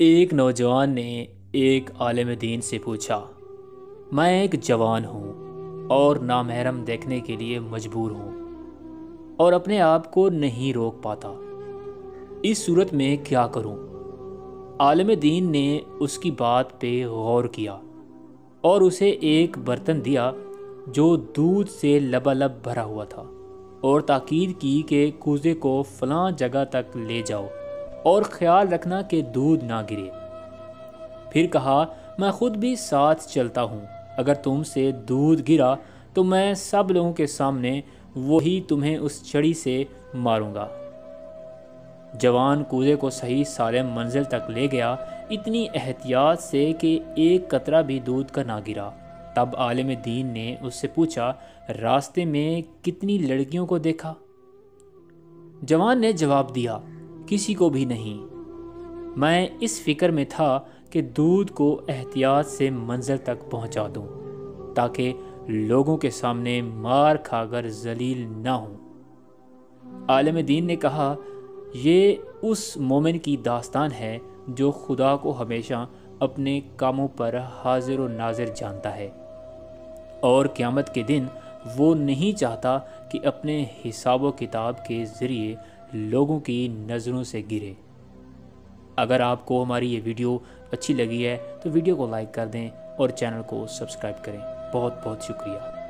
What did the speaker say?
ایک نوجوان نے ایک عالم دین سے پوچھا، میں ایک جوان ہوں اور نامحرم دیکھنے کے لیے مجبور ہوں اور اپنے آپ کو نہیں روک پاتا، اس صورت میں کیا کروں؟ عالم دین نے اس کی بات پہ غور کیا اور اسے ایک برتن دیا جو دودھ سے لبالب بھرا ہوا تھا، اور تاکید کی کہ کوزے کو فلاں جگہ تک لے جاؤ اور خیال رکھنا کہ دودھ نہ گرے۔ پھر کہا، میں خود بھی ساتھ چلتا ہوں، اگر تم سے دودھ گرا تو میں سب لوگوں کے سامنے وہی تمہیں اس چھڑی سے ماروں گا۔ جوان کوزے کو صحیح سالم منزل تک لے گیا، اتنی احتیاط سے کہ ایک قطرہ بھی دودھ کا نہ گرا۔ تب عالم دین نے اس سے پوچھا، راستے میں کتنی لڑکیوں کو دیکھا؟ جوان نے جواب دیا، کسی کو بھی نہیں۔ میں اس فکر میں تھا کہ دودھ کو احتیاط سے منزل تک پہنچا دوں تاکہ لوگوں کے سامنے مار کھا کر ذلیل نہ ہوں۔ عالم دین نے کہا، یہ اس مومن کی داستان ہے جو خدا کو ہمیشہ اپنے کاموں پر حاضر و ناظر جانتا ہے، اور قیامت کے دن وہ نہیں چاہتا کہ اپنے حساب و کتاب کے ذریعے لوگوں کی نظروں سے گرے۔ اگر آپ کو ہماری یہ ویڈیو اچھی لگی ہے تو ویڈیو کو لائک کر دیں اور چینل کو سبسکرائب کریں۔ بہت بہت شکریہ۔